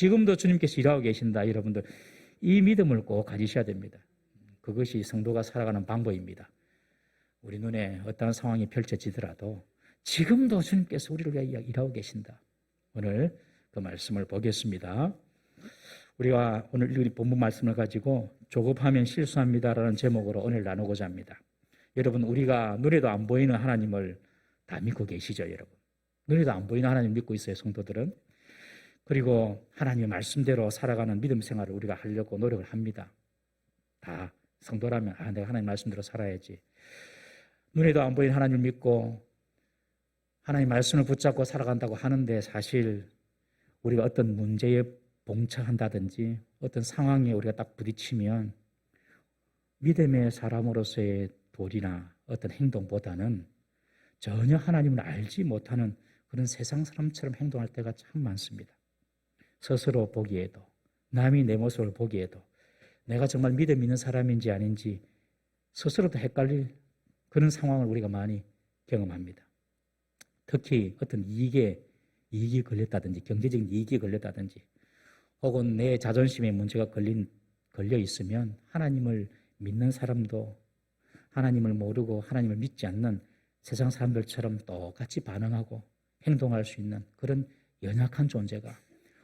지금도 주님께서 일하고 계신다. 여러분들 이 믿음을 꼭 가지셔야 됩니다. 그것이 성도가 살아가는 방법입니다. 우리 눈에 어떠한 상황이 펼쳐지더라도 지금도 주님께서 우리를 위하여 일하고 계신다. 오늘 그 말씀을 보겠습니다. 우리가 오늘 이 본문 말씀을 가지고 조급하면 실수합니다라는 제목으로 오늘 나누고자 합니다. 여러분, 우리가 눈에도 안 보이는 하나님을 다 믿고 계시죠, 여러분? 눈에도 안 보이는 하나님 믿고 있어요, 성도들은. 그리고 하나님의 말씀대로 살아가는 믿음 생활을 우리가 하려고 노력을 합니다. 다 성도라면 내가 하나님 말씀대로 살아야지. 눈에도 안 보이는 하나님을 믿고 하나님 말씀을 붙잡고 살아간다고 하는데 사실 우리가 어떤 문제에 봉착한다든지 어떤 상황에 우리가 딱 부딪히면 믿음의 사람으로서의 도리나 어떤 행동보다는 전혀 하나님을 알지 못하는 그런 세상 사람처럼 행동할 때가 참 많습니다. 스스로 보기에도, 남이 내 모습을 보기에도 내가 정말 믿음 있는 사람인지 아닌지 스스로도 헷갈릴 그런 상황을 우리가 많이 경험합니다. 특히 어떤 이익이 걸렸다든지, 경제적인 이익이 걸렸다든지, 혹은 내 자존심에 문제가 걸려 있으면 하나님을 믿는 사람도 하나님을 모르고 하나님을 믿지 않는 세상 사람들처럼 똑같이 반응하고 행동할 수 있는 그런 연약한 존재가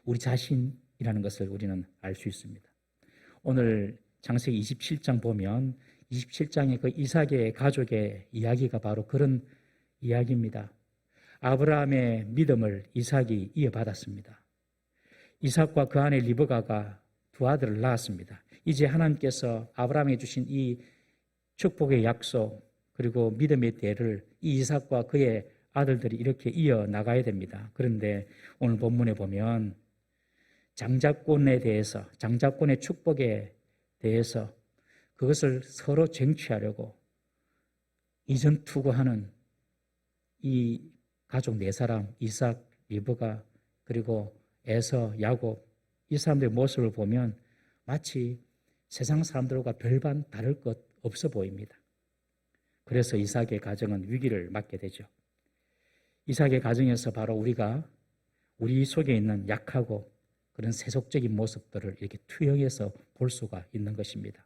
우리 자신이라는 것을 우리는 알 수 있습니다. 오늘 창세기 27장 보면 27장의 그 이삭의 가족의 이야기가 바로 그런 이야기입니다. 아브라함의 믿음을 이삭이 이어받았습니다. 이삭과 그 안에 리브가가 두 아들을 낳았습니다. 이제 하나님께서 아브라함에게 주신 이 축복의 약속 그리고 믿음의 대를 이 이삭과 그의 아들들이 이렇게 이어나가야 됩니다. 그런데 오늘 본문에 보면 장자권에 대해서, 장자권의 축복에 대해서 그것을 서로 쟁취하려고 이전 투구하는 이 가족 네 사람, 이삭, 리브가, 그리고 에서, 야곱, 이 사람들의 모습을 보면 마치 세상 사람들과 별반 다를 것 없어 보입니다. 그래서 이삭의 가정은 위기를 맞게 되죠. 이삭의 가정에서 바로 우리가 우리 속에 있는 약하고 그런 세속적인 모습들을 이렇게 투영해서 볼 수가 있는 것입니다.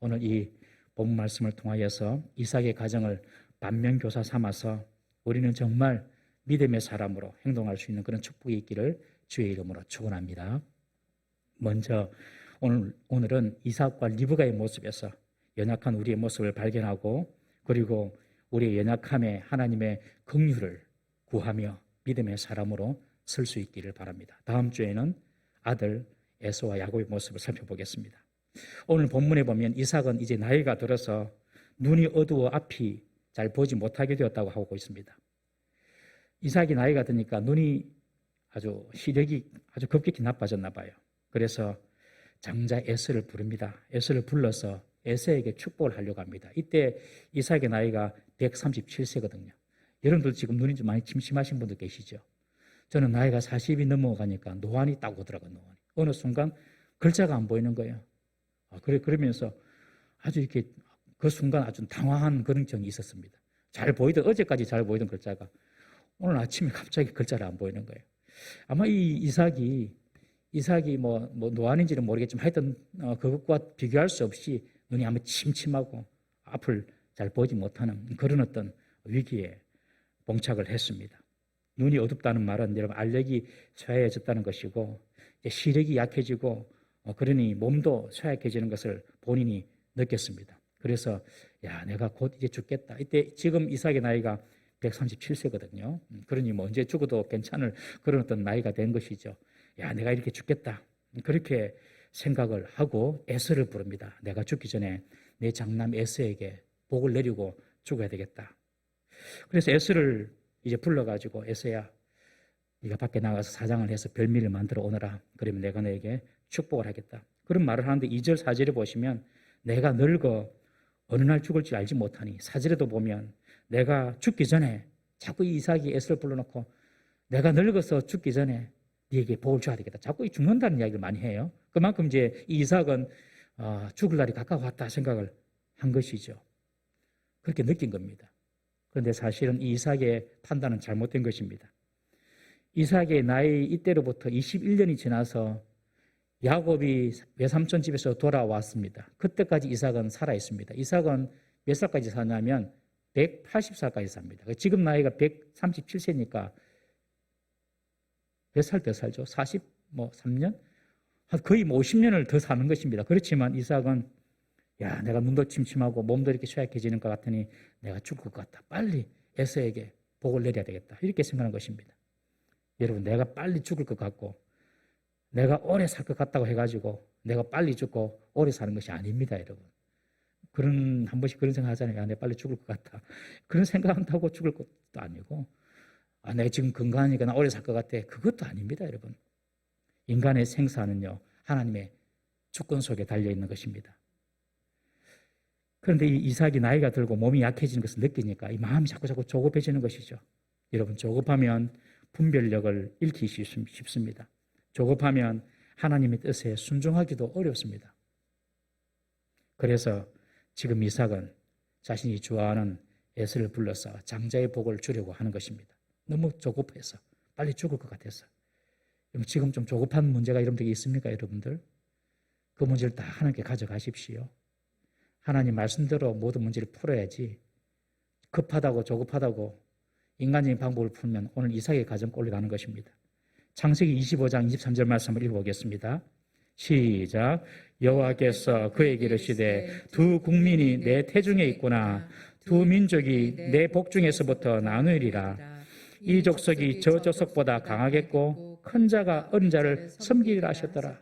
오늘 이 본문 말씀을 통하여서 이삭의 가정을 반면교사 삼아서 우리는 정말 믿음의 사람으로 행동할 수 있는 그런 축복이 있기를 주의 이름으로 축원합니다. 먼저 오늘은 이삭과 리브가의 모습에서 연약한 우리의 모습을 발견하고 그리고 우리의 연약함에 하나님의 긍휼을 구하며 믿음의 사람으로 설 수 있기를 바랍니다. 다음 주에는 아들 에서와 야곱의 모습을 살펴보겠습니다. 오늘 본문에 보면 이삭은 이제 나이가 들어서 눈이 어두워 앞이 잘 보지 못하게 되었다고 하고 있습니다. 이삭이 나이가 드니까 눈이 시력이 아주 급격히 나빠졌나 봐요. 그래서 장자 에서를 부릅니다. 에서를 불러서 에서에게 축복을 하려고 합니다. 이때 이삭의 나이가 137세거든요. 여러분들 지금 눈이 좀 많이 침침하신 분들 계시죠? 저는 나이가 40이 넘어가니까 노안이 딱 오더라고요. 노안이. 어느 순간 글자가 안 보이는 거예요. 그러면서 아주 이렇게 그 순간 아주 당황한 그런 점이 있었습니다. 어제까지 잘 보이던 글자가 오늘 아침에 갑자기 글자를 안 보이는 거예요. 아마 이 이삭이 노안인지는 모르겠지만 하여튼 그것과 비교할 수 없이 눈이 아마 침침하고 앞을 잘 보지 못하는 그런 어떤 위기에 봉착을 했습니다. 눈이 어둡다는 말은 여러분 알력이 쇠해졌다는 것이고 시력이 약해지고 그러니 몸도 쇠약해지는 것을 본인이 느꼈습니다. 그래서 내가 곧 이제 죽겠다. 이때 지금 이삭의 나이가 137세거든요. 그러니 언제 죽어도 괜찮을 그런 어떤 나이가 된 것이죠. 내가 이렇게 죽겠다. 그렇게 생각을 하고 에서를 부릅니다. 내가 죽기 전에 내 장남 에서에게 복을 내리고 죽어야 되겠다. 그래서 에서를 이제 불러가지고 에서야 네가 밖에 나가서 사장을 해서 별미를 만들어 오너라. 그러면 내가 너에게 축복을 하겠다. 그런 말을 하는데 2절 4절에 보시면 내가 늙어 어느 날 죽을지 알지 못하니 4절에도 보면 내가 죽기 전에 자꾸 이삭이 에서를 불러놓고 내가 늙어서 죽기 전에 네게 복을 줘야 되겠다. 자꾸 죽는다는 이야기를 많이 해요. 그만큼 이제 이삭은 죽을 날이 가까웠다 생각을 한 것이죠. 그렇게 느낀 겁니다. 그런데 사실은 이 이삭의 판단은 잘못된 것입니다. 이삭의 나이 이때로부터 21년이 지나서 야곱이 외삼촌 집에서 돌아왔습니다. 그때까지 이삭은 살아 있습니다. 이삭은 몇 살까지 사냐면 180살까지 삽니다. 지금 나이가 137세니까 몇 살 더 살죠? 43년? 거의 50년을 더 사는 것입니다. 그렇지만 이삭은 내가 눈도 침침하고 몸도 이렇게 쇠약해지는 것 같으니 내가 죽을 것 같다. 빨리 에서에게 복을 내려야 되겠다. 이렇게 생각하는 것입니다. 여러분, 내가 빨리 죽을 것 같고 내가 오래 살 것 같다고 해가지고 내가 빨리 죽고 오래 사는 것이 아닙니다, 여러분. 한 번씩 그런 생각 하잖아요. 내가 빨리 죽을 것 같다. 그런 생각한다고 죽을 것도 아니고, 내가 지금 건강하니까 나 오래 살 것 같아. 그것도 아닙니다, 여러분. 인간의 생사는요, 하나님의 주권 속에 달려있는 것입니다. 그런데 이 이삭이 나이가 들고 몸이 약해지는 것을 느끼니까 이 마음이 자꾸 조급해지는 것이죠. 여러분, 조급하면 분별력을 잃기 쉽습니다. 조급하면 하나님의 뜻에 순종하기도 어렵습니다. 그래서 지금 이삭은 자신이 좋아하는 에서를 불러서 장자의 복을 주려고 하는 것입니다. 너무 조급해서 빨리 죽을 것 같아서. 지금 좀 조급한 문제가 여러분들에게 있습니까, 여러분들? 그 문제를 다 하나님께 가져가십시오. 하나님 말씀대로 모든 문제를 풀어야지 급하다고 조급하다고 인간적인 방법을 풀면 오늘 이삭의 가정 꼴로 가는 것입니다. 창세기 25장 23절 말씀을 읽어보겠습니다. 시작. 여호와께서 그에게 이르시되 두 국민이 내 태중에 있구나. 두 민족이 내 복중에서부터 나누리라. 이 족속이 저 족속보다 강하겠고 큰 자가 어린 자를 섬기리라 하셨더라.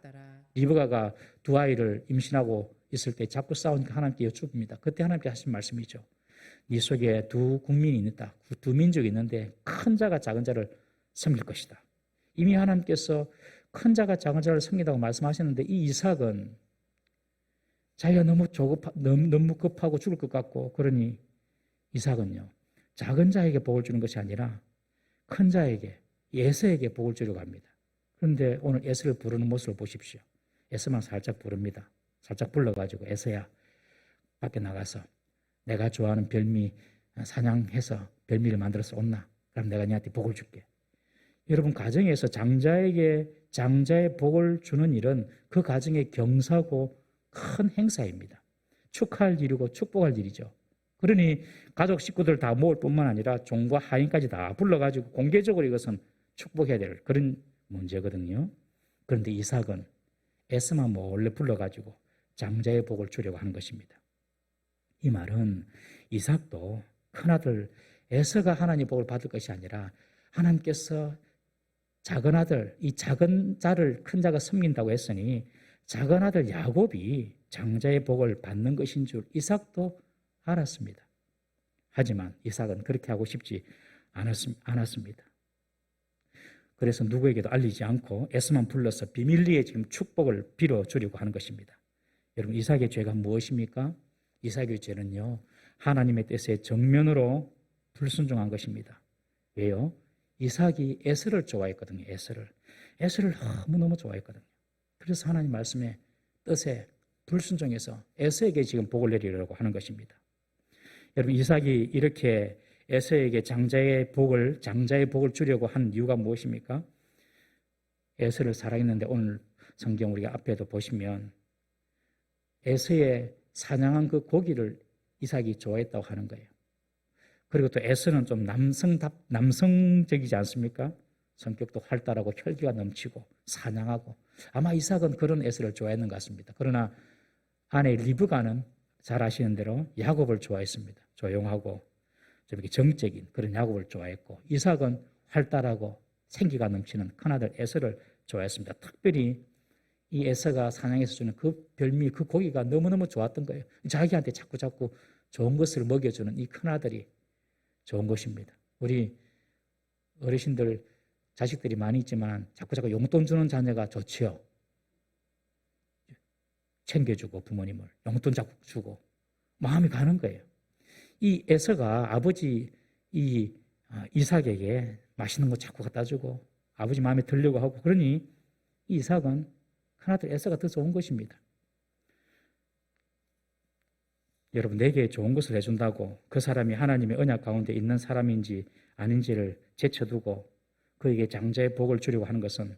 리브가가 두 아이를 임신하고 있을 때 자꾸 싸우니까 하나님께 여쭙습니다. 그때 하나님께 하신 말씀이죠. 네 속에 두 국민이 있다. 두 민족이 있는데 큰 자가 작은 자를 섬길 것이다. 이미 하나님께서 큰 자가 작은 자를 섬긴다고 말씀하셨는데 이 이삭은 자기가 너무 급하고 죽을 것 같고 그러니 이삭은요, 작은 자에게 복을 주는 것이 아니라 큰 자에게, 에서에게 복을 주려고 합니다. 그런데 오늘 에서를 부르는 모습을 보십시오. 에서만 살짝 부릅니다. 살짝 불러가지고 에서야 밖에 나가서 내가 좋아하는 별미 사냥해서 별미를 만들어서 온나? 그럼 내가 너한테 복을 줄게. 여러분, 가정에서 장자에게 장자의 복을 주는 일은 그 가정의 경사고 큰 행사입니다. 축하할 일이고 축복할 일이죠. 그러니 가족 식구들 다 모을 뿐만 아니라 종과 하인까지 다 불러가지고 공개적으로 이것은 축복해야 될 그런 문제거든요. 그런데 이삭은 에서만 몰래 불러가지고 장자의 복을 주려고 하는 것입니다. 이 말은 이삭도 큰아들 에서가 하나님의 복을 받을 것이 아니라 하나님께서 작은 아들, 이 작은 자를 큰 자가 섬긴다고 했으니 작은 아들 야곱이 장자의 복을 받는 것인 줄 이삭도 알았습니다. 하지만 이삭은 그렇게 하고 싶지 않았습니다. 그래서 누구에게도 알리지 않고 에서만 불러서 비밀리에 지금 축복을 빌어주려고 하는 것입니다. 여러분, 이삭의 죄가 무엇입니까? 이삭의 죄는요, 하나님의 뜻에 정면으로 불순종한 것입니다. 왜요? 이삭이 에서를 좋아했거든요. 에서를 너무너무 좋아했거든요. 그래서 하나님 말씀에 뜻에 불순종해서 에서에게 지금 복을 내리려고 하는 것입니다. 여러분, 이삭이 이렇게 에서에게 장자의 복을 주려고 한 이유가 무엇입니까? 에서를 사랑했는데 오늘 성경 우리가 앞에도 보시면 에서의 사냥한 그 고기를 이삭이 좋아했다고 하는 거예요. 그리고 또 에서는 좀 남성적이지 않습니까? 성격도 활달하고 혈기가 넘치고 사냥하고, 아마 이삭은 그런 에서를 좋아했는 것 같습니다. 그러나 아내 리브가는 잘 아시는 대로 야곱을 좋아했습니다. 조용하고 좀 이렇게 정적인 그런 야곱을 좋아했고, 이삭은 활달하고 생기가 넘치는 큰아들 에서를 좋아했습니다. 특별히 이 에서가 사냥해서 주는 그 별미, 그 고기가 너무너무 좋았던 거예요. 자기한테 자꾸 좋은 것을 먹여주는 이 큰아들이 좋은 것입니다. 우리 어르신들 자식들이 많이 있지만 자꾸 용돈 주는 자녀가 좋지요. 챙겨주고 부모님을 용돈 자꾸 주고 마음이 가는 거예요. 이 에서가 아버지 이삭에게 맛있는 거 자꾸 갖다 주고 아버지 마음에 들려고 하고, 그러니 이 이삭은 큰아들 에서가 더 좋은 것입니다. 여러분, 내게 좋은 것을 해준다고 그 사람이 하나님의 언약 가운데 있는 사람인지 아닌지를 제쳐두고 그에게 장자의 복을 주려고 하는 것은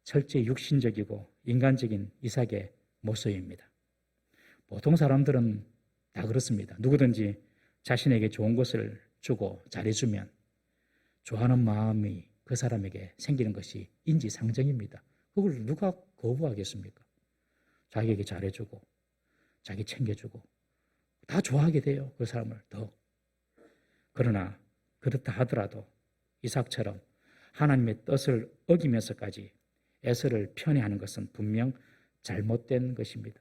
철저히 육신적이고 인간적인 이삭의 모습입니다. 보통 사람들은 다 그렇습니다. 누구든지 자신에게 좋은 것을 주고 잘해주면 좋아하는 마음이 그 사람에게 생기는 것이 인지상정입니다. 그걸 누가 거부하겠습니까? 자기에게 잘해주고 자기 챙겨주고 다 좋아하게 돼요. 그 사람을 더. 그러나 그렇다 하더라도 이삭처럼 하나님의 뜻을 어기면서까지 에서를 편애하는 것은 분명 잘못된 것입니다.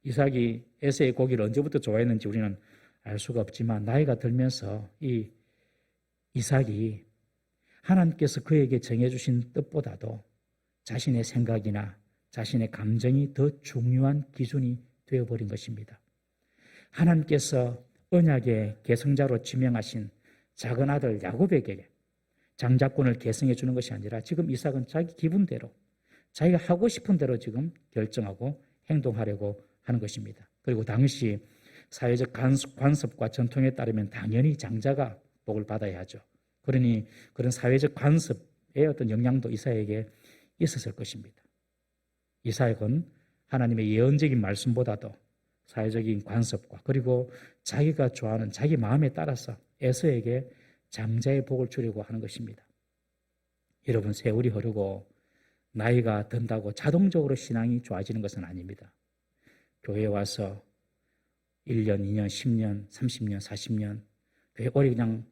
이삭이 에서의 고기를 언제부터 좋아했는지 우리는 알 수가 없지만 나이가 들면서 이 이삭이 하나님께서 그에게 정해주신 뜻보다도 자신의 생각이나 자신의 감정이 더 중요한 기준이 되어버린 것입니다. 하나님께서 언약의 계승자로 지명하신 작은 아들 야곱에게 장자권을 계승해 주는 것이 아니라 지금 이삭은 자기 기분대로 자기가 하고 싶은 대로 지금 결정하고 행동하려고 하는 것입니다. 그리고 당시 사회적 관습과 전통에 따르면 당연히 장자가 복을 받아야 하죠. 그러니 그런 사회적 관습의 어떤 영향도 이삭에게 있었을 것입니다. 이삭은 하나님의 예언적인 말씀보다도 사회적인 관습과 그리고 자기가 좋아하는 자기 마음에 따라서 에서에게 장자의 복을 주려고 하는 것입니다. 여러분, 세월이 흐르고 나이가 든다고 자동적으로 신앙이 좋아지는 것은 아닙니다. 교회에 와서 1년, 2년, 10년, 30년, 40년 교회 오래 그냥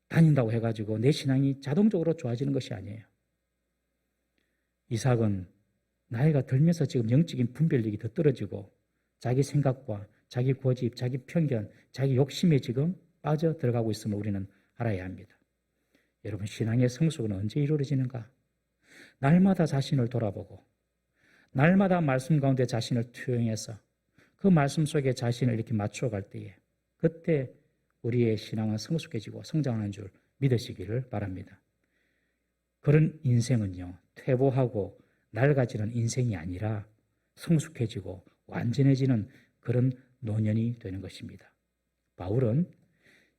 다닌다고 해가지고 내 신앙이 자동적으로 좋아지는 것이 아니에요. 이삭은 나이가 들면서 지금 영적인 분별력이 더 떨어지고 자기 생각과 자기 고집, 자기 편견, 자기 욕심에 지금 빠져 들어가고 있음을 우리는 알아야 합니다. 여러분, 신앙의 성숙은 언제 이루어지는가? 날마다 자신을 돌아보고 날마다 말씀 가운데 자신을 투영해서 그 말씀 속에 자신을 이렇게 맞춰갈 때에 그때 우리의 신앙은 성숙해지고 성장하는 줄 믿으시기를 바랍니다. 그런 인생은요, 퇴보하고 낡아지는 인생이 아니라 성숙해지고 완전해지는 그런 노년이 되는 것입니다. 바울은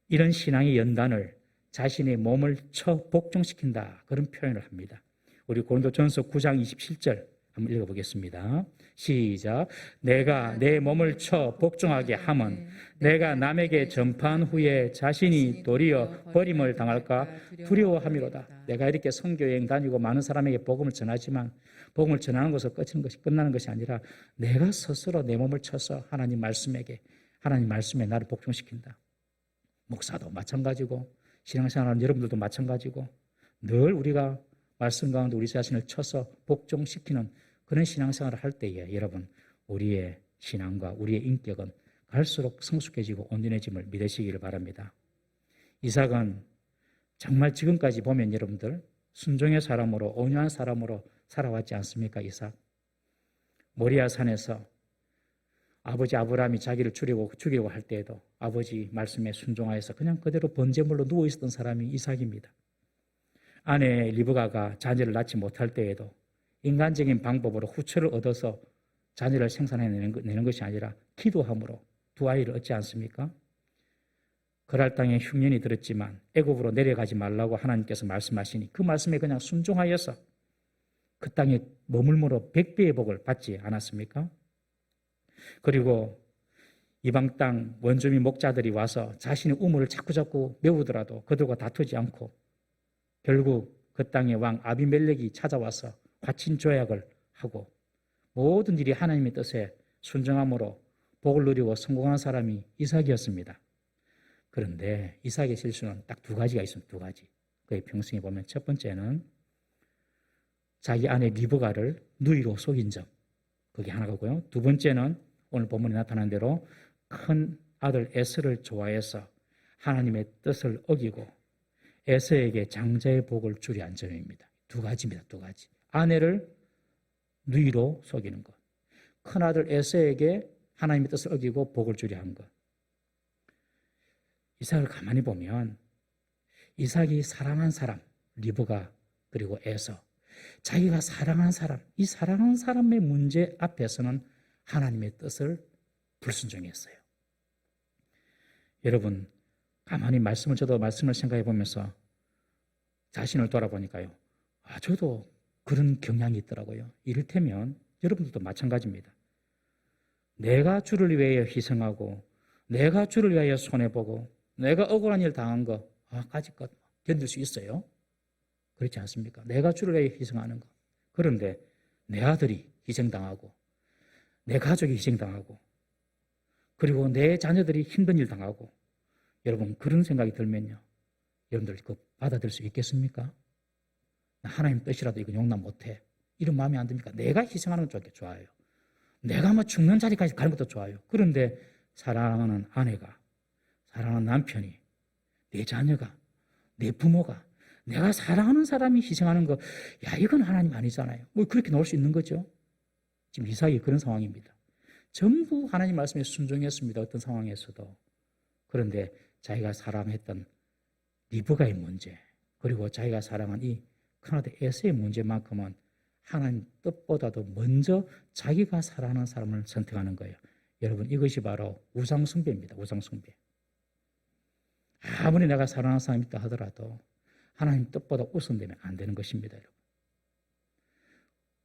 이런 신앙의 연단을 자신의 몸을 쳐 복종시킨다, 그런 표현을 합니다. 우리 고린도전서 9장 27절 한번 읽어보겠습니다. 시작. 내가 내 몸을 쳐 복종하게 함은 내가 남에게 전파한 후에 자신이 도리어 버림을 당할까 두려워함이로다. 내가 이렇게 선교여행 다니고 많은 사람에게 복음을 전하지만 복음을 전하는 것으로 끝나는 것이 아니라 내가 스스로 내 몸을 쳐서 하나님 말씀에 나를 복종시킨다. 목사도 마찬가지고 신앙생활하는 여러분들도 마찬가지고 늘 우리가 말씀 가운데 우리 자신을 쳐서 복종시키는 그런 신앙생활을 할 때에 여러분, 우리의 신앙과 우리의 인격은 갈수록 성숙해지고 온전해짐을 믿으시기를 바랍니다. 이삭은 정말 지금까지 보면 여러분들 순종의 사람으로 온유한 사람으로 살아왔지 않습니까? 이삭. 모리아 산에서 아버지 아브라함이 자기를 죽이려고 할 때에도 아버지 말씀에 순종하여서 그냥 그대로 번제물로 누워 있었던 사람이 이삭입니다. 아내 리브가가 자녀를 낳지 못할 때에도 인간적인 방법으로 후처를 얻어서 자녀를 생산해내는 것이 아니라 기도함으로 두 아이를 얻지 않습니까? 그랄 땅에 흉년이 들었지만 애굽으로 내려가지 말라고 하나님께서 말씀하시니 그 말씀에 그냥 순종하여서 그 땅에 머물므로 100배의 복을 받지 않았습니까? 그리고 이방 땅 원주민 목자들이 와서 자신의 우물을 자꾸자꾸 메우더라도 그들과 다투지 않고 결국 그 땅의 왕 아비멜렉이 찾아와서 화친 조약을 하고 모든 일이 하나님의 뜻에 순종함으로 복을 누리고 성공한 사람이 이삭이었습니다. 그런데 이삭의 실수는 딱 두 가지가 있습니다. 두 가지. 그의 평생에 보면 첫 번째는 자기 아내 리브가를 누이로 속인 점. 그게 하나고요. 두 번째는 오늘 본문에 나타난 대로 큰 아들 에서를 좋아해서 하나님의 뜻을 어기고 에서에게 장자의 복을 주려 한 점입니다. 두 가지입니다. 두 가지. 아내를 누이로 속이는 것. 큰아들 에서에게 하나님의 뜻을 어기고 복을 주려 한 것. 이삭을 가만히 보면 이삭이 사랑한 사람, 리브가 그리고 에서, 자기가 사랑한 사람, 이 사랑한 사람의 문제 앞에서는 하나님의 뜻을 불순종했어요. 여러분, 가만히 저도 말씀을 생각해 보면서 자신을 돌아보니까요. 저도 그런 경향이 있더라고요. 이를테면 여러분들도 마찬가지입니다. 내가 주를 위하여 희생하고 내가 주를 위하여 손해보고 내가 억울한 일 당한 거 까짓것 견딜 수 있어요? 그렇지 않습니까? 내가 주를 위하여 희생하는 거. 그런데 내 아들이 희생당하고 내 가족이 희생당하고 그리고 내 자녀들이 힘든 일 당하고 여러분 그런 생각이 들면요. 여러분들 그거 받아들일 수 있겠습니까? 하나님 뜻이라도 이거 용납 못해. 이런 마음이 안 듭니까? 내가 희생하는 건 좋아요. 내가 뭐 죽는 자리까지 가는 것도 좋아요. 그런데 사랑하는 아내가, 사랑하는 남편이, 내 자녀가, 내 부모가, 내가 사랑하는 사람이 희생하는 거, 이건 하나님 아니잖아요. 뭐 그렇게 나올 수 있는 거죠. 지금 이삭이 그런 상황입니다. 전부 하나님 말씀에 순종했습니다. 어떤 상황에서도. 그런데 자기가 사랑했던 리브가의 문제, 그리고 자기가 사랑한 이 큰아들 에서의 문제만큼은 하나님 뜻보다도 먼저 자기가 사랑하는 사람을 선택하는 거예요. 여러분 이것이 바로 우상숭배입니다. 우상숭배. 아무리 내가 사랑하는 사람이 있다 하더라도 하나님 뜻보다 우선되면 안 되는 것입니다. 여러분.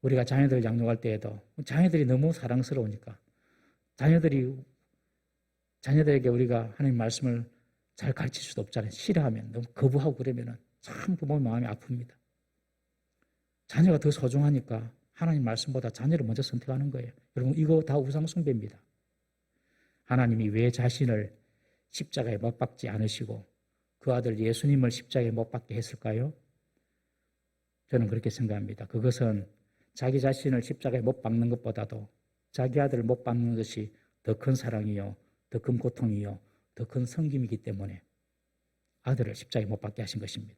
우리가 자녀들을 양육할 때에도 자녀들이 너무 사랑스러우니까 자녀들에게 우리가 하나님 말씀을 잘 가르칠 수도 없잖아요. 싫어하면 너무 거부하고 그러면 참 부모의 마음이 아픕니다. 자녀가 더 소중하니까 하나님 말씀보다 자녀를 먼저 선택하는 거예요. 여러분 이거 다 우상숭배입니다. 하나님이 왜 자신을 십자가에 못 박지 않으시고 그 아들 예수님을 십자가에 못 박게 했을까요? 저는 그렇게 생각합니다. 그것은 자기 자신을 십자가에 못 박는 것보다도 자기 아들을 못 박는 것이 더 큰 사랑이요, 더 큰 고통이요, 더 큰 섬김이기 때문에 아들을 십자가에 못 박게 하신 것입니다.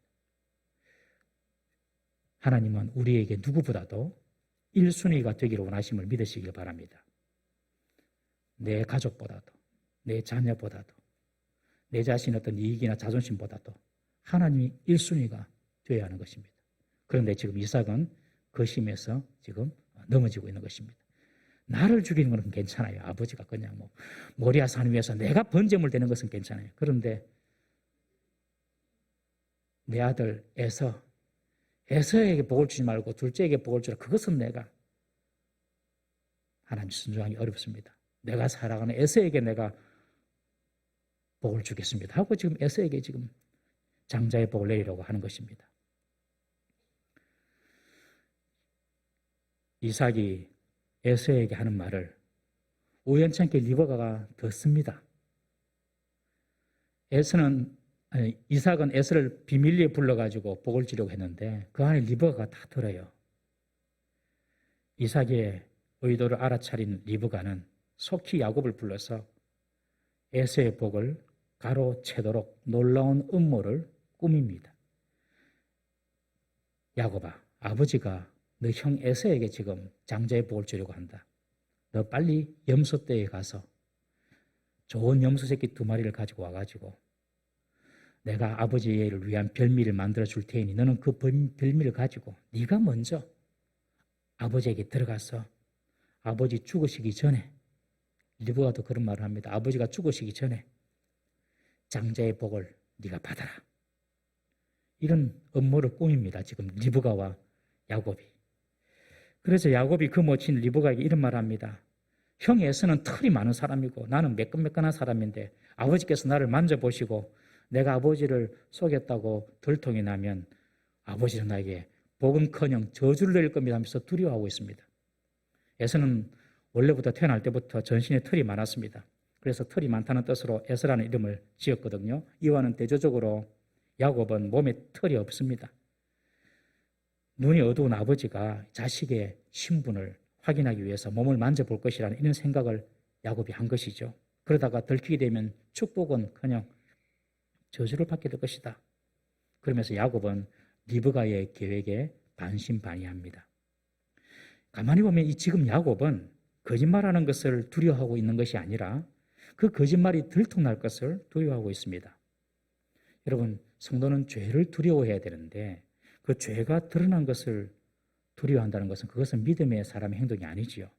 하나님은 우리에게 누구보다도 1순위가 되기를 원하심을 믿으시길 바랍니다. 내 가족보다도, 내 자녀보다도, 내 자신의 어떤 이익이나 자존심보다도 하나님이 1순위가 되어야 하는 것입니다. 그런데 지금 이삭은 그 심에서 지금 넘어지고 있는 것입니다. 나를 죽이는 것은 괜찮아요. 아버지가 그냥 모리아 산 위에서 내가 번제물 되는 것은 괜찮아요. 그런데 내 아들 에서에게 복을 주지 말고 둘째에게 복을 주라. 그것은 내가 하나님 순종하기 어렵습니다. 내가 사랑하는 에서에게 내가 복을 주겠습니다 하고 지금 에서에게 지금 장자의 복을 내리려고 하는 것입니다. 이삭이 에서에게 하는 말을 우연찮게 리브가가 듣습니다. 이삭은 에서를 비밀리에 불러가지고 복을 주려고 했는데 그 안에 리브가가 다 들어요. 이삭의 의도를 알아차린 리브가는 속히 야곱을 불러서 에서의 복을 가로채도록 놀라운 음모를 꾸밉니다. 야곱아, 아버지가 너 형 에서에게 지금 장자의 복을 주려고 한다. 너 빨리 염소떼에 가서 좋은 염소 새끼 2마리를 가지고 와가지고 내가 아버지를 위한 별미를 만들어 줄 테니 너는 그 별미를 가지고 네가 먼저 아버지에게 들어가서 아버지 죽으시기 전에, 리브가도 그런 말을 합니다. 아버지가 죽으시기 전에 장자의 복을 네가 받아라. 이런 음모를 꾸밉니다. 지금 리브가와 야곱이. 그래서 야곱이 그 모친 리브가에게 이런 말을 합니다. 형 에서는 털이 많은 사람이고 나는 매끈매끈한 사람인데 아버지께서 나를 만져보시고 내가 아버지를 속였다고 들통이 나면 아버지는 나에게 복은커녕 저주를 내릴 겁니다 하면서 두려워하고 있습니다. 에서는 원래부터 태어날 때부터 전신에 털이 많았습니다. 그래서 털이 많다는 뜻으로 에서라는 이름을 지었거든요. 이와는 대조적으로 야곱은 몸에 털이 없습니다. 눈이 어두운 아버지가 자식의 신분을 확인하기 위해서 몸을 만져볼 것이라는 이런 생각을 야곱이 한 것이죠. 그러다가 들키게 되면 축복은커녕 저주를 받게 될 것이다. 그러면서 야곱은 리브가의 계획에 반신반의합니다. 가만히 보면 지금 야곱은 거짓말하는 것을 두려워하고 있는 것이 아니라 그 거짓말이 들통날 것을 두려워하고 있습니다. 여러분, 성도는 죄를 두려워해야 되는데 그 죄가 드러난 것을 두려워한다는 것은 그것은 믿음의 사람의 행동이 아니지요.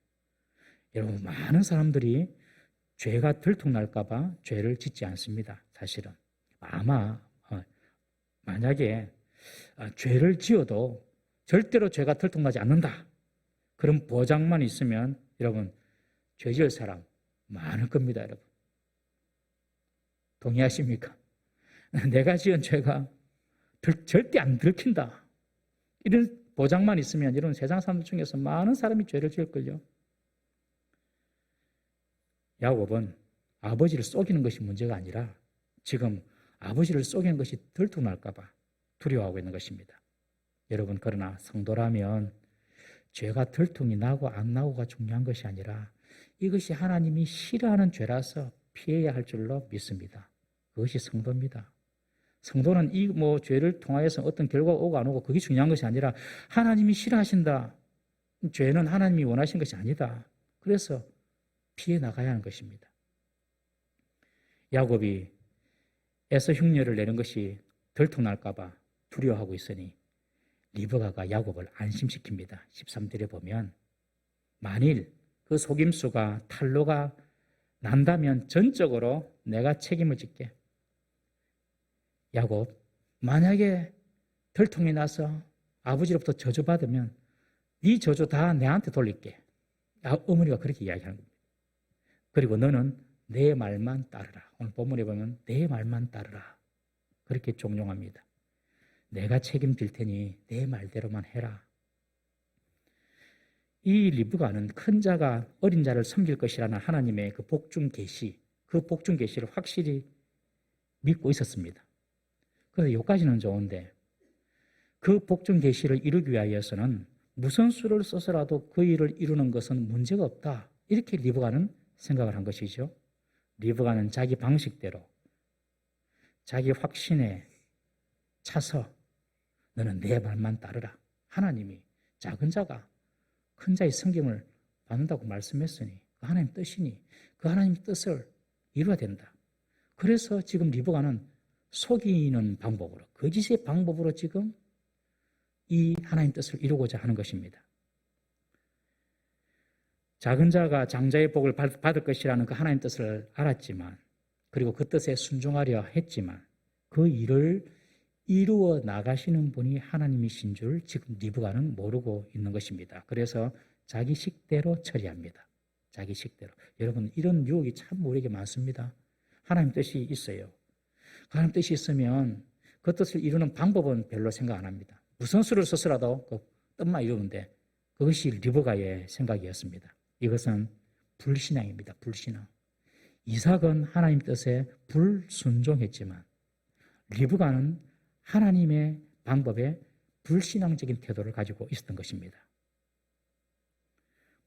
여러분, 많은 사람들이 죄가 들통날까 봐 죄를 짓지 않습니다. 사실은. 아마 만약에 죄를 지어도 절대로 죄가 들통나지 않는다. 그런 보장만 있으면 여러분 죄 지을 사람 많을 겁니다. 여러분 동의하십니까? 내가 지은 죄가 절대 안 들킨다. 이런 보장만 있으면 이런 세상 사람들 중에서 많은 사람이 죄를 지을걸요. 야곱은 아버지를 속이는 것이 문제가 아니라 지금 아버지를 속이는 것이 들통날까 봐 두려워하고 있는 것입니다. 여러분 그러나 성도라면 죄가 들통이 나고 안 나고가 중요한 것이 아니라 이것이 하나님이 싫어하는 죄라서 피해야 할 줄로 믿습니다. 그것이 성도입니다. 성도는 이 죄를 통하여서 어떤 결과가 오고 안 오고 그게 중요한 것이 아니라 하나님이 싫어하신다. 죄는 하나님이 원하신 것이 아니다. 그래서 피해 나가야 하는 것입니다. 야곱이 에서 흉내를 내는 것이 들통날까 봐 두려워하고 있으니 리브가가 야곱을 안심시킵니다. 13절에 보면 만일 그 속임수가 탄로가 난다면 전적으로 내가 책임을 짓게. 야곱, 만약에 들통이 나서 아버지로부터 저주받으면 네 저주 다 내한테 돌릴게. 어머니가 그렇게 이야기하는 겁니다. 그리고 너는 내 말만 따르라. 오늘 본문에 보면 내 말만 따르라. 그렇게 종용합니다. 내가 책임질 테니 내 말대로만 해라. 이 리브가는 큰 자가 어린 자를 섬길 것이라는 하나님의 그 복중 계시, 그 복중 계시를 확실히 믿고 있었습니다. 그래서 여기까지는 좋은데 그 복중 계시를 이루기 위하여서는 무슨 수를 써서라도 그 일을 이루는 것은 문제가 없다. 이렇게 리브가는 생각을 한 것이죠. 리브가는 자기 방식대로 자기 확신에 차서 너는 내 말만 따르라. 하나님이 작은 자가 큰 자의 섬김을 받는다고 말씀했으니 그 하나님 뜻이니 그 하나님 뜻을 이루어야 된다. 그래서 지금 리브가는 속이는 방법으로 거짓의 방법으로 지금 이 하나님 뜻을 이루고자 하는 것입니다. 작은 자가 장자의 복을 받을 것이라는 그 하나님 뜻을 알았지만 그리고 그 뜻에 순종하려 했지만 그 일을 이루어 나가시는 분이 하나님이신 줄 지금 리브가는 모르고 있는 것입니다. 그래서 자기 식대로 처리합니다. 자기 식대로. 여러분 이런 유혹이 참 우리에게 많습니다. 하나님 뜻이 있어요. 하나님 뜻이 있으면 그 뜻을 이루는 방법은 별로 생각 안 합니다. 무슨 수를 써서라도 그 뜻만 이루는데 그것이 리브가의 생각이었습니다. 이것은 불신앙입니다. 불신앙. 이삭은 하나님 뜻에 불순종했지만 리브가는 하나님의 방법에 불신앙적인 태도를 가지고 있었던 것입니다.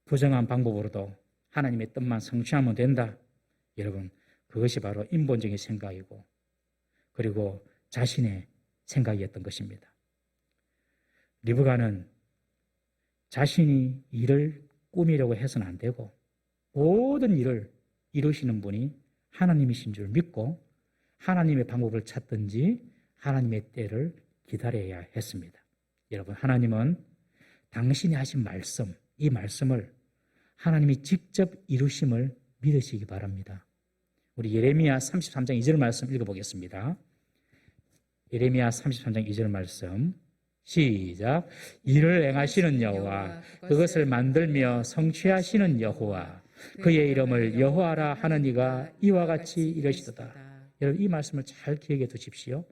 부정한 방법으로도 하나님의 뜻만 성취하면 된다. 여러분, 그것이 바로 인본적인 생각이고 그리고 자신의 생각이었던 것입니다. 리브가는 자신이 일을 꾸미려고 해서는 안 되고 모든 일을 이루시는 분이 하나님이신 줄 믿고 하나님의 방법을 찾든지 하나님의 때를 기다려야 했습니다. 여러분, 하나님은 당신이 하신 말씀, 이 말씀을 하나님이 직접 이루심을 믿으시기 바랍니다. 우리 예레미야 33장 2절 말씀 읽어보겠습니다. 예레미야 33장 2절 말씀 시작. 이를 행하시는 여호와, 그것을 만들며 성취하시는 여호와, 그의 이름을 여호와라 하는 이가 이와 같이 이르시도다. 여러분, 이 말씀을 잘 기억해 두십시오.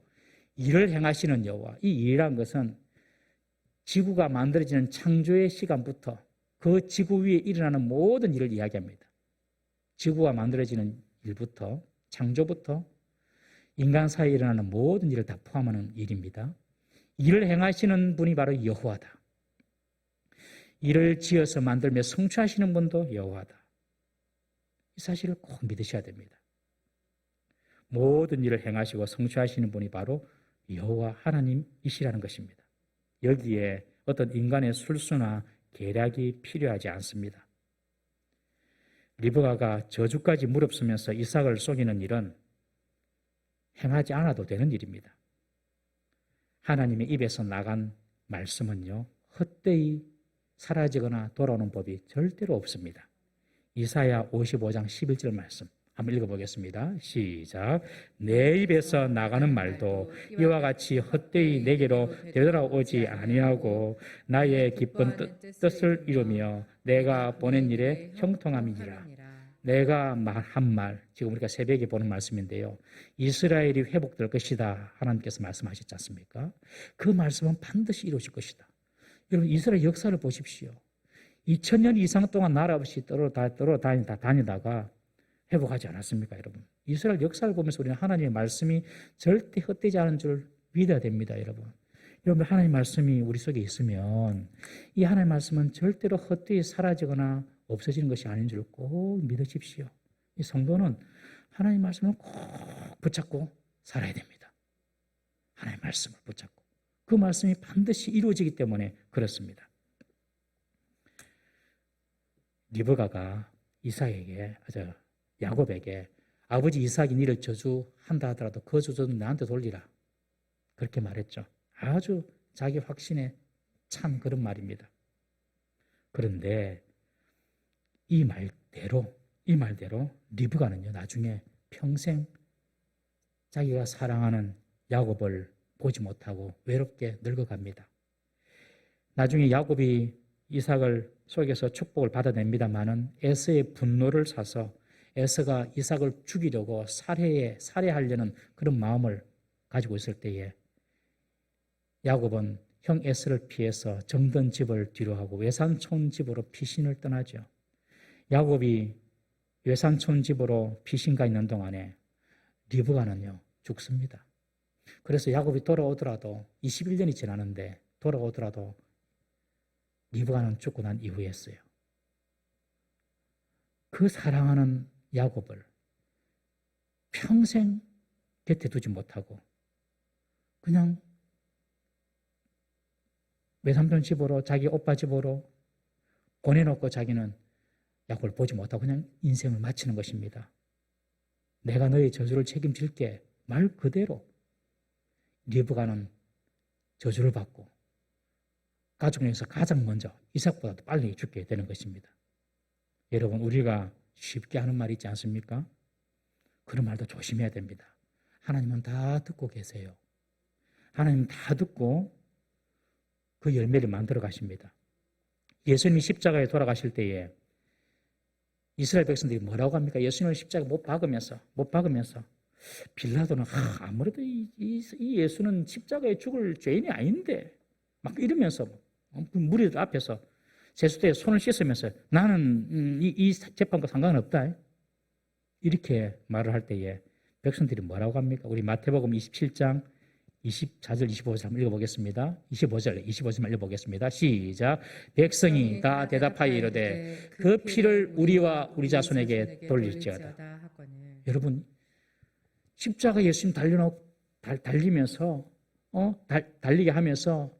일을 행하시는 여호와, 이 일이란 것은 지구가 만들어지는 창조의 시간부터 그 지구 위에 일어나는 모든 일을 이야기합니다. 지구가 만들어지는 일부터 창조부터 인간 사이에 일어나는 모든 일을 다 포함하는 일입니다. 일을 행하시는 분이 바로 여호와다. 일을 지어서 만들며 성취하시는 분도 여호와다. 이 사실을 꼭 믿으셔야 됩니다. 모든 일을 행하시고 성취하시는 분이 바로 여호와 하나님이시라는 것입니다. 여기에 어떤 인간의 술수나 계략이 필요하지 않습니다. 리브가가 저주까지 무릅쓰면서 이삭을 속이는 일은 행하지 않아도 되는 일입니다. 하나님의 입에서 나간 말씀은요, 헛되이 사라지거나 돌아오는 법이 절대로 없습니다. 이사야 55장 11절 말씀, 한번 읽어보겠습니다. 시작. 내 입에서 나가는 말도 이와 같이 헛되이 내게로 되돌아오지 아니하고 나의 기쁜 뜻을 이루며 내가 보낸 일에 형통함이니라. 내가 한 말, 지금 우리가 새벽에 보는 말씀인데요. 이스라엘이 회복될 것이다. 하나님께서 말씀하셨지 않습니까? 그 말씀은 반드시 이루어질 것이다. 여러분, 이스라엘 역사를 보십시오. 2000년 이상 동안 나라 없이 다니다가 회복하지 않았습니까, 여러분? 이스라엘 역사를 보면서 우리는 하나님의 말씀이 절대 헛되지 않은 줄 믿어야 됩니다, 여러분. 여러분, 하나님의 말씀이 우리 속에 있으면 이 하나님의 말씀은 절대로 헛되이 사라지거나 없어지는 것이 아닌 줄 꼭 믿으십시오. 이 성도는 하나님의 말씀을 꼭 붙잡고 살아야 됩니다. 하나님의 말씀을 붙잡고. 그 말씀이 반드시 이루어지기 때문에 그렇습니다. 리브가가 야곱에게 아버지 이삭이 니를 저주한다 하더라도 그 저주는 나한테 돌리라. 그렇게 말했죠. 아주 자기 확신에 찬 그런 말입니다. 그런데 이 말대로 리브가는요, 나중에 평생 자기가 사랑하는 야곱을 보지 못하고 외롭게 늙어갑니다. 나중에 야곱이 이삭을 속에서 축복을 받아냅니다마는 에서의 분노를 사서 에서가 이삭을 죽이려고 살해하려는 그런 마음을 가지고 있을 때에 야곱은 형 에서를 피해서 정든 집을 뒤로하고 외산촌 집으로 피신을 떠나죠. 야곱이 외산촌 집으로 피신가 있는 동안에 리브가는요, 죽습니다. 그래서 야곱이 돌아오더라도 21년이 지나는데 돌아오더라도 리브가는 죽고 난 이후에 했어요. 그 사랑하는 야곱을 평생 곁에 두지 못하고 그냥 외삼촌 집으로 자기 오빠 집으로 보내놓고 자기는 야곱을 보지 못하고 그냥 인생을 마치는 것입니다. 내가 너의 저주를 책임질게 말 그대로 리브가는 저주를 받고 가족 중에서 가장 먼저 이삭보다도 빨리 죽게 되는 것입니다. 여러분, 우리가 쉽게 하는 말이 있지 않습니까? 그런 말도 조심해야 됩니다. 하나님은 다 듣고 계세요. 하나님은 다 듣고 그 열매를 만들어 가십니다. 예수님이 십자가에 돌아가실 때에 이스라엘 백성들이 뭐라고 합니까? 예수님을 십자가에 못 박으면서 빌라도는 아무래도 이 예수는 십자가에 죽을 죄인이 아닌데 막 이러면서 무리들 앞에서 제수대에 손을 씻으면서 나는 이 재판과 상관은 없다. 이렇게 말을 할 때에 백성들이 뭐라고 합니까? 우리 마태복음 27장 24절 25절 한번 읽어보겠습니다. 25절만 읽어보겠습니다. 시작. 백성이 다 대답하여 이르되 그 피를 우리와 우리 자손에게 돌릴지어다. 여러분, 십자가 예수님 달리면서 달리게 하면서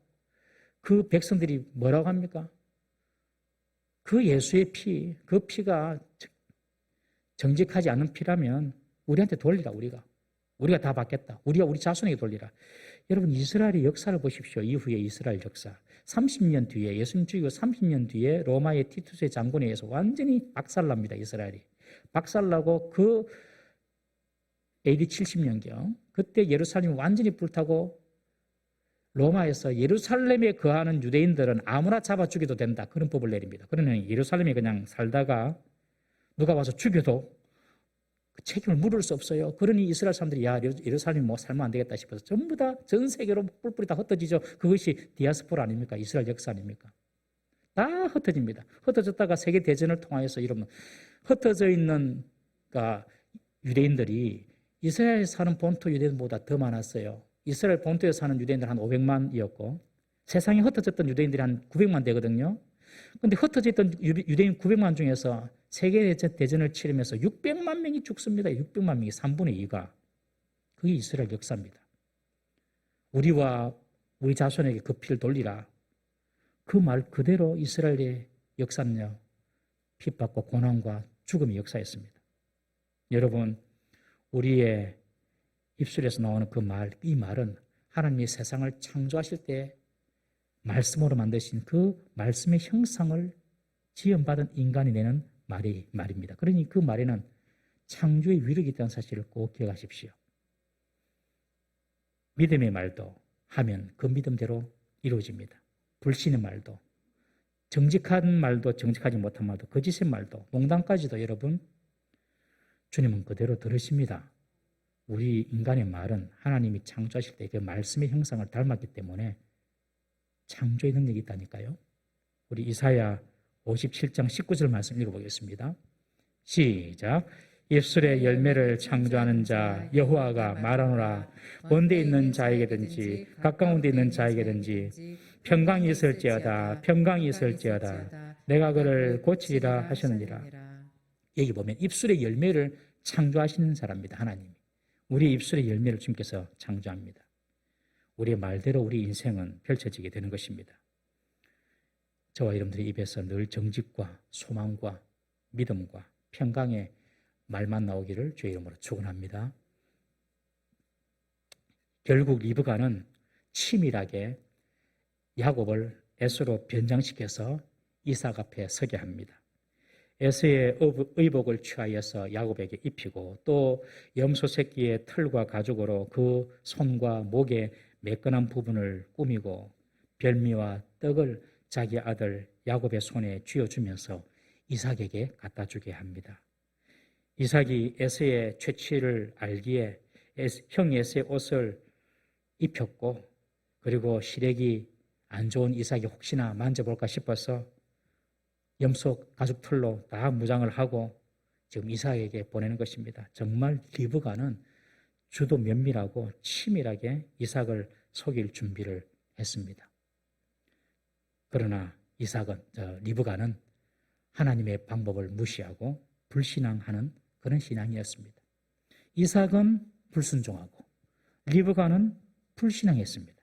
그 백성들이 뭐라고 합니까? 그 예수의 피, 그 피가 정직하지 않은 피라면 우리한테 돌리라. 우리가 다 받겠다. 우리가 우리 자손에게 돌리라. 여러분, 이스라엘의 역사를 보십시오. 이후에 이스라엘 역사. 30년 뒤에, 예수님 죽이고 30년 뒤에 로마의 티투스의 장군에 의해서 완전히 박살납니다. 이스라엘이. 박살나고 그 AD 70년경 그때 예루살렘이 완전히 불타고 로마에서 예루살렘에 거하는 유대인들은 아무나 잡아 죽여도 된다. 그런 법을 내립니다. 그러면 예루살렘에 그냥 살다가 누가 와서 죽여도 그 책임을 물을 수 없어요. 그러니 이스라엘 사람들이 예루살렘이 뭐 살면 안 되겠다 싶어서 전부 다 전 세계로 뿔뿔이 다 흩어지죠. 그것이 디아스포라 아닙니까? 이스라엘 역사 아닙니까? 다 흩어집니다. 흩어졌다가 세계 대전을 통하여서 이러면 흩어져 있는 유대인들이 이스라엘에 사는 본토 유대인보다 더 많았어요. 이스라엘 본토에 사는 유대인들 한 500만이었고 세상에 흩어졌던 유대인들이 한 900만 되거든요. 그런데 흩어져 있던 유대인 900만 중에서 세계 대전을 치르면서 600만 명이 죽습니다. 600만 명이 3분의 2가. 그게 이스라엘 역사입니다. 우리와 우리 자손에게 그 피를 돌리라. 그 말 그대로 이스라엘의 역사는요, 핍박과 고난과 죽음의 역사였습니다. 여러분, 우리의 입술에서 나오는 이 말은 하나님이 세상을 창조하실 때 말씀으로 만드신 그 말씀의 형상을 지음받은 인간이 내는 말입니다. 그러니 그 말에는 창조의 위력이 있다는 사실을 꼭 기억하십시오. 믿음의 말도 하면 그 믿음대로 이루어집니다. 불신의 말도, 정직한 말도 정직하지 못한 말도, 거짓의 말도, 농담까지도 여러분 주님은 그대로 들으십니다. 우리 인간의 말은 하나님이 창조하실 때 그 말씀의 형상을 닮았기 때문에 창조의 능력이 있다니까요. 우리 이사야 57장 19절 말씀 읽어보겠습니다. 시작. 입술의 열매를 창조하는 자 여호와가 말하노라. 먼데 있는 자에게든지 가까운 데 있는 자에게든지 평강이 있을지어다. 평강이 있을지어다. 내가 그를 고치리라 하셨느니라. 여기 보면 입술의 열매를 창조하시는 사람입니다. 하나님이. 우리의 입술의 열매를 주님께서 창조합니다. 우리의 말대로 우리 인생은 펼쳐지게 되는 것입니다. 저와 여러분들의 입에서 늘 정직과 소망과 믿음과 평강의 말만 나오기를 주의 이름으로 축원합니다. 결국 리브가는 치밀하게 야곱을 에서로 변장시켜서 이삭 앞에 서게 합니다. 에서의 의복을 취하여서 야곱에게 입히고 또 염소 새끼의 털과 가죽으로 그 손과 목의 매끈한 부분을 꾸미고 별미와 떡을 자기 아들 야곱의 손에 쥐어주면서 이삭에게 갖다 주게 합니다. 이삭이 에서의 최취를 알기에 형 에서의 옷을 입혔고 그리고 시력이 안 좋은 이삭이 혹시나 만져볼까 싶어서 염소 가죽 털로 다 무장을 하고 지금 이삭에게 보내는 것입니다. 정말 리브가는 주도 면밀하고 치밀하게 이삭을 속일 준비를 했습니다. 그러나 리브가는 하나님의 방법을 무시하고 불신앙하는 그런 신앙이었습니다. 이삭은 불순종하고 리브가는 불신앙했습니다.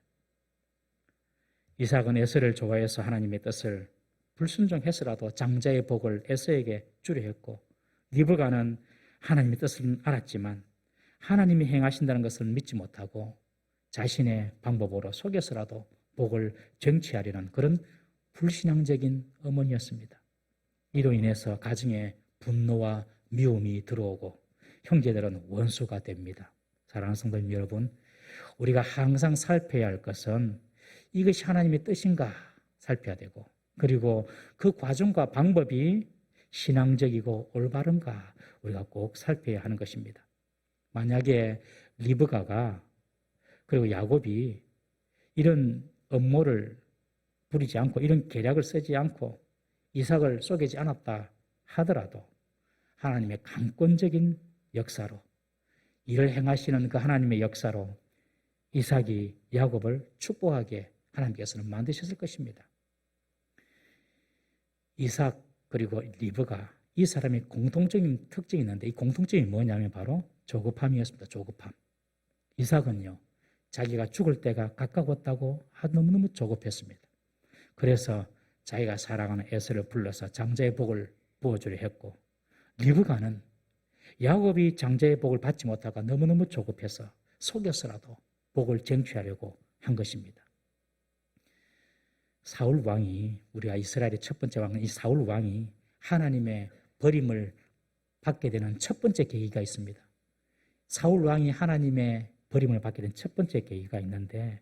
이삭은 에서를 좋아해서 하나님의 뜻을 불순종해서라도 장자의 복을 에서에게 주려 했고 리브가는 하나님의 뜻을 알았지만 하나님이 행하신다는 것을 믿지 못하고 자신의 방법으로 속여서라도 복을 쟁취하려는 그런 불신앙적인 어머니였습니다. 이로 인해서 가정에 분노와 미움이 들어오고 형제들은 원수가 됩니다. 사랑하는 성도님 여러분, 우리가 항상 살펴야 할 것은 이것이 하나님의 뜻인가 살펴야 되고 그리고 그 과정과 방법이 신앙적이고 올바른가 우리가 꼭 살펴야 하는 것입니다. 만약에 리브가가 그리고 야곱이 이런 음모를 부리지 않고 이런 계략을 쓰지 않고 이삭을 속이지 않았다 하더라도 하나님의 강권적인 역사로 이를 행하시는 그 하나님의 역사로 이삭이 야곱을 축복하게 하나님께서는 만드셨을 것입니다. 이삭 그리고 리브가 이 사람의 공통적인 특징이 있는데 이 공통점이 뭐냐면 바로 조급함이었습니다. 조급함. 이삭은요. 자기가 죽을 때가 가까웠다고 너무너무 조급했습니다. 그래서 자기가 사랑하는 에서를 불러서 장자의 복을 부어주려 했고 리브가는 야곱이 장자의 복을 받지 못하고 너무너무 조급해서 속여서라도 복을 쟁취하려고 한 것입니다. 사울 왕이 우리가 이스라엘의 첫 번째 왕은 이 사울 왕이 하나님의 버림을 받게 되는 첫 번째 계기가 있습니다. 사울 왕이 하나님의 버림을 받게 된 첫 번째 계기가 있는데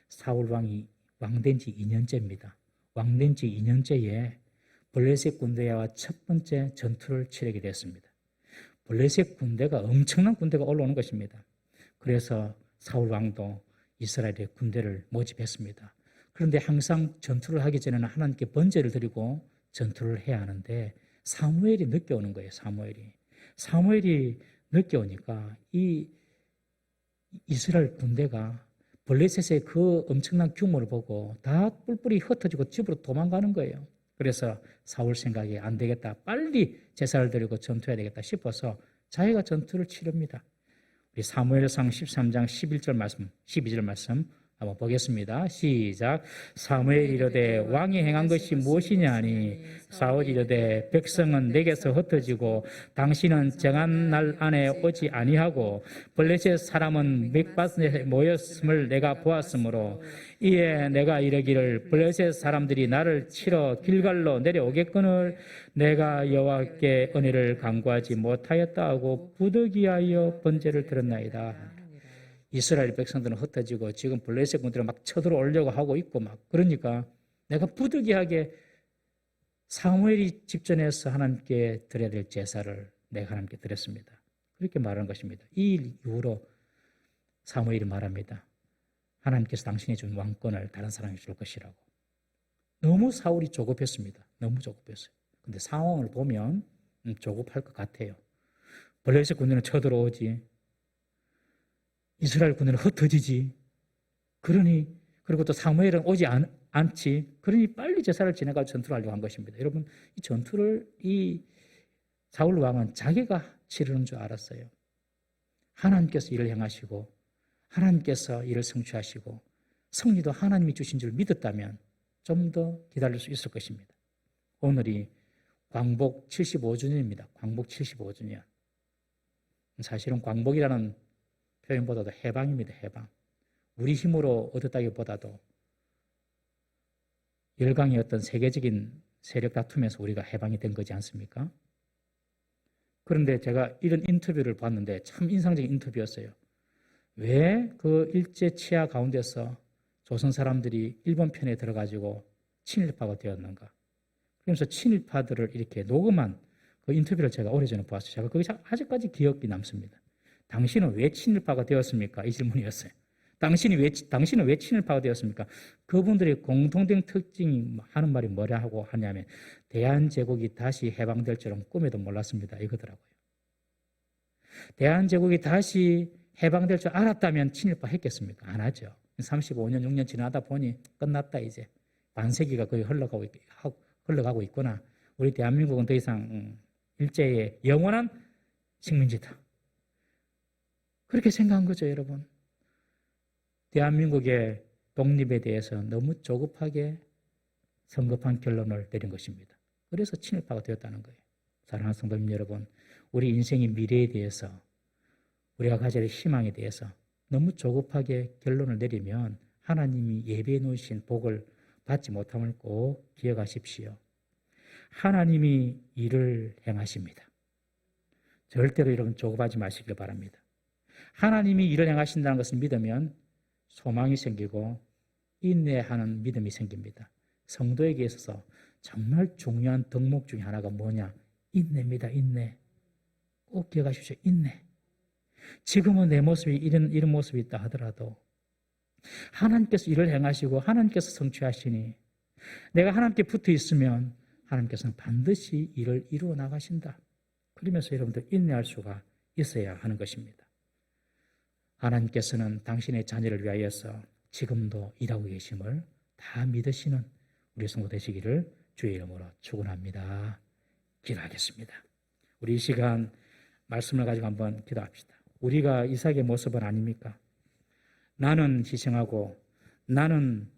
사울 왕이 왕된 지 2년째입니다. 왕된 지 2년째에 블레셋 군대와 첫 번째 전투를 치르게 됐습니다. 블레셋 군대가 엄청난 군대가 올라오는 것입니다. 그래서 사울 왕도 이스라엘의 군대를 모집했습니다. 그런데 항상 전투를 하기 전에는 하나님께 번제를 드리고 전투를 해야 하는데 사무엘이 늦게 오는 거예요. 사무엘이 늦게 오니까 이 이스라엘 군대가 블레셋의 그 엄청난 규모를 보고 다 뿔뿔이 흩어지고 집으로 도망가는 거예요. 그래서 사울 생각이 안 되겠다. 빨리 제사를 드리고 전투해야 되겠다 싶어서 자기가 전투를 치릅니다. 우리 사무엘상 13장 11절 말씀, 12절 말씀 한번 보겠습니다. 시작. 사무엘이 이르되 왕이 행한 것이 무엇이냐 하니 사울이 이르되 백성은 내게서 흩어지고 당신은 정한 날 안에 오지 아니하고 블레셋 사람은 맥밭에 모였음을 내가 보았으므로 이에 내가 이르기를 블레셋 사람들이 나를 치러 길갈로 내려오겠거늘 내가 여호와께 은혜를 간구하지 못하였다 하고 부득이하여 번제를 드렸나이다. 이스라엘 백성들은 흩어지고 지금 블레셋 군들은 막 쳐들어오려고 하고 있고 막 그러니까 내가 부득이하게 사무엘이 직전에서 하나님께 드려야 될 제사를 내가 하나님께 드렸습니다. 그렇게 말하는 것입니다. 이 이후로 사무엘이 말합니다. 하나님께서 당신이 준 왕권을 다른 사람이 줄 것이라고. 너무 사울이 조급했습니다. 너무 조급했어요. 근데 상황을 보면 조급할 것 같아요. 블레셋 군대는 쳐들어오지. 이스라엘 군대는 흩어지지. 그리고 또 사무엘은 오지 않지. 그러니 빨리 제사를 지내가지고 전투를 하려고 한 것입니다. 여러분, 이 전투를 이 사울 왕은 자기가 치르는 줄 알았어요. 하나님께서 일을 행하시고 하나님께서 일을 성취하시고 승리도 하나님이 주신 줄 믿었다면 좀 더 기다릴 수 있을 것입니다. 오늘이 광복 75주년입니다. 광복 75주년. 사실은 광복이라는 표현보다도 해방입니다. 해방. 우리 힘으로 얻었다기보다도 열강의 어떤 세계적인 세력 다툼에서 우리가 해방이 된 거지 않습니까? 그런데 제가 이런 인터뷰를 봤는데 참 인상적인 인터뷰였어요. 왜 그 일제 치하 가운데서 조선 사람들이 일본 편에 들어가지고 친일파가 되었는가? 그러면서 친일파들을 이렇게 녹음한 그 인터뷰를 제가 오래전에 보았어요. 제가 그게 아직까지 기억이 남습니다. 당신은 왜 친일파가 되었습니까? 이 질문이었어요. 당신은 왜 친일파가 되었습니까? 그분들의 공통된 특징이 하는 말이 뭐라 하고 하냐면 대한제국이 다시 해방될 줄은 꿈에도 몰랐습니다. 이거더라고요. 대한제국이 다시 해방될 줄 알았다면 친일파 했겠습니까? 안 하죠. 35년, 6년 지나다 보니 끝났다 이제. 반세기가 거의 흘러가고 있구나. 우리 대한민국은 더 이상 일제의 영원한 식민지다. 그렇게 생각한 거죠, 여러분. 대한민국의 독립에 대해서 너무 조급하게 성급한 결론을 내린 것입니다. 그래서 친일파가 되었다는 거예요. 사랑하는 성도님 여러분, 우리 인생의 미래에 대해서 우리가 가져야 할 희망에 대해서 너무 조급하게 결론을 내리면 하나님이 예비해 놓으신 복을 받지 못함을 꼭 기억하십시오. 하나님이 일을 행하십니다. 절대로 여러분 조급하지 마시길 바랍니다. 하나님이 일을 행하신다는 것을 믿으면 소망이 생기고 인내하는 믿음이 생깁니다. 성도에게 있어서 정말 중요한 덕목 중에 하나가 뭐냐? 인내입니다. 인내. 꼭 기억하십시오. 인내. 지금은 내 모습이 이런 모습이 있다 하더라도 하나님께서 일을 행하시고 하나님께서 성취하시니 내가 하나님께 붙어 있으면 하나님께서는 반드시 일을 이루어 나가신다. 그러면서 여러분들 인내할 수가 있어야 하는 것입니다. 하나님께서는 당신의 자녀를 위하여서 지금도 일하고 계심을 다 믿으시는 우리 성도 되시기를 주의 이름으로 축원합니다. 기도하겠습니다. 우리 이 시간 말씀을 가지고 한번 기도합시다. 우리가 이삭의 모습은 아닙니까? 나는 희생하고 나는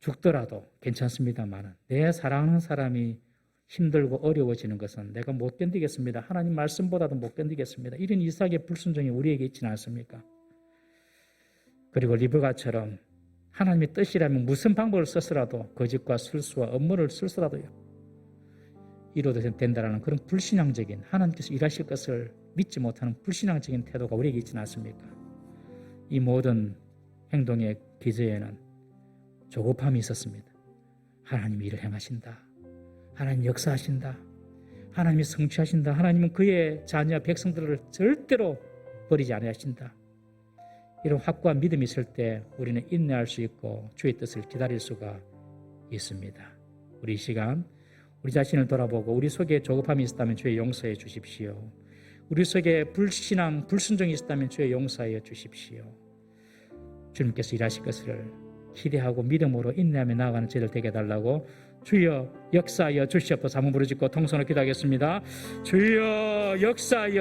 죽더라도 괜찮습니다만 내 사랑하는 사람이 힘들고 어려워지는 것은 내가 못 견디겠습니다. 하나님 말씀보다도 못 견디겠습니다. 이런 이삭의 불순종이 우리에게 있지는 않습니까? 그리고 리브가처럼 하나님의 뜻이라면 무슨 방법을 썼으라도 거짓과 술수와 업무를 쓸수라도 이뤄도 된다는 그런 불신앙적인 하나님께서 일하실 것을 믿지 못하는 불신앙적인 태도가 우리에게 있지는 않습니까? 이 모든 행동의 기저에는 조급함이 있었습니다. 하나님이 일을 행하신다. 하나님 역사하신다. 하나님이 성취하신다. 하나님은 그의 자녀 백성들을 절대로 버리지 아니하신다. 이런 확고한 믿음이 있을 때 우리는 인내할 수 있고 주의 뜻을 기다릴 수가 있습니다. 우리 이 시간 우리 자신을 돌아보고 우리 속에 조급함이 있었다면 주의 용서해 주십시오. 우리 속에 불신앙, 불순종이 있었다면 주의 용서하여 주십시오. 주님께서 일하실 것을 기대하고 믿음으로 인내하며 나아가는 저희들 되게 해달라고 주여 역사하여 주시옵소서. 한번 부르짖고 통성으로 기도하겠습니다. 주여 역사하여